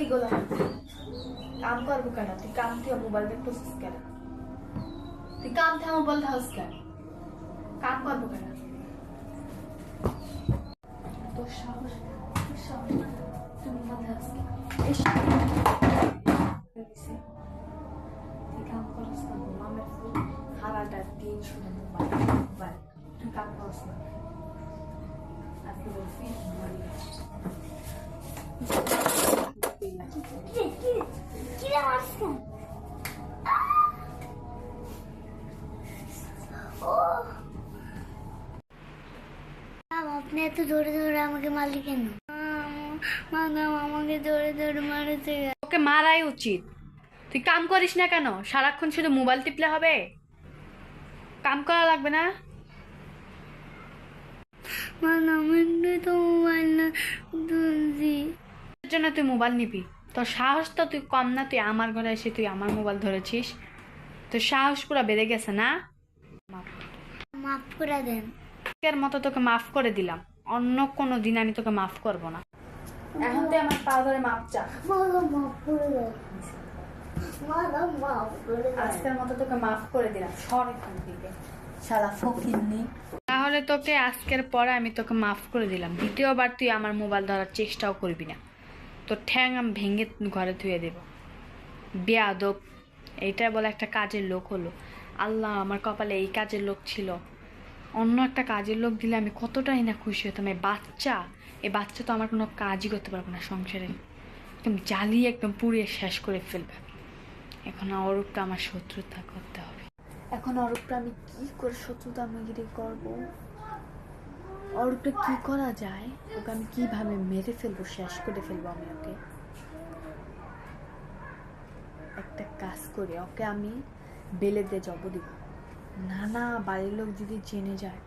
এইগুলো কাম করবো কেন? তুই কাম থেকে মোবাইল দেখতেছিস কেন? তুই কাম থেকে মোবাইল ধরস কেন? কাম করবো কেন? তোর সাহস তুই মোবাইল ধরস কেন? তুই কাম করস না, মামের ফুল সারাটা দিন শুনে মোবাইল মোবাইল, তুই কাম করস না। আজকে বলছি মোবাইল আপনি এত ধরে ধরে আমাকে মারলি কেন? মাদাম আমাকে ধরে ধরে মারেছে। ওকে মারাই উচিত। তুই কাম করিস না কেন? সারাক্ষণ শুধু মোবাইল টিপলে হবে? কাম করা লাগবে না? মাদাম এমনি তো মোবাইল না ধরছি। এর জন্য তুই মোবাইল নিবি? তোর সাহস তো তুই কম না, তুই আমার ঘরে এসে তুই আমার মোবাইল ধরেছিস। তোর সাহস পুরো বেড়ে গেছে না? মাফ করে দেন। এর মতো তোকে মাফ করে দিলাম, অন্য কোনো দিন আমি তোকে মাফ করব না। এখন তুই আমার পা ধরে মাপ চা। মাদাম মাফ করে দেন। মাদাম মাফ করে দেন। আজকের মতো তোকে মাফ করে দিলাম, সর এখান থেকে শালা ফকিন্নি। তাহলে তোকে আজকের পরে আমি তোকে মাফ করে দিলাম, দ্বিতীয়বার তুই আমার মোবাইল ধরার চেষ্টাও করবি না। তোর ঠ্যাং আমি ভেঙে ঘরে ধুয়ে দেব। বেয়াদব, এইটা বলে একটা কাজের লোক হলো? আল্লাহ, আমার কপালে এই কাজের লোক ছিল। অন্য একটা কাজের লোক দিলে আমি কতটাই না খুশি হতাম। এই বাচ্চা তো আমার কোনো কাজই করতে পারবো না সংসারে, একদম জ্বালিয়ে একদম পুড়িয়ে শেষ করে ফেলবে। এখন অরূপটা আমার শত্রুতা করতে হবে। এখন অরূপটা আমি কি করে শত্রুতা মেরে করবো? অরূপটা কি করা যায়? ওকে আমি কিভাবে মেরে ফেলবো, শেষ করে ফেলবো আমি ওকে? একটা কাজ করে ওকে আমি বেলে দিয়ে জব দিব। না, বাড়ির লোক যদি জেনে যায়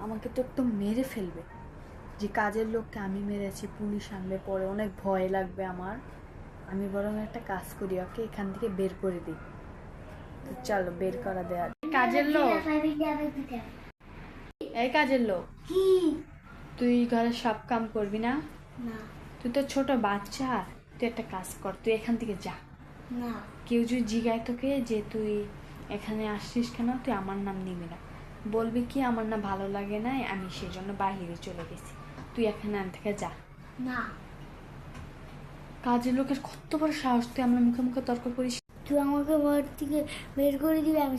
আমাকে তো একদম মেরে ফেলবে। যে কাজের লোককে আমি মেরেছি, পুলিশ আনবে, পরে অনেক ভয় লাগবে আমার। আমি বরং একটা কাজ করি, ওকে এখান থেকে বের করে দিই। তো চলো বের করা দেয়া। কাজের লোক, এই কাজের লোক, কি? তুই ঘরে সব কাম করবি না? না তুই তো ছোট বাচ্চা, তুই একটা কাজ কর, তুই এখান থেকে যা। না। কেউ যদি জিগায় তোকে যে তুই এখানে আসছিস কেন, তুই আমার নাম নিবি না, বলবি কি আমার না ভালো লাগে না, আমি সেই জন্য বাহিরে চলে গেছি। তুই এখানে থেকে যা। না, কাজের লোকের কত বড় সাহস, তুই আমার মুখে মুখে তর্ক করিস। তুই আমাকে ঘর থেকে বের করে দিবি, আমি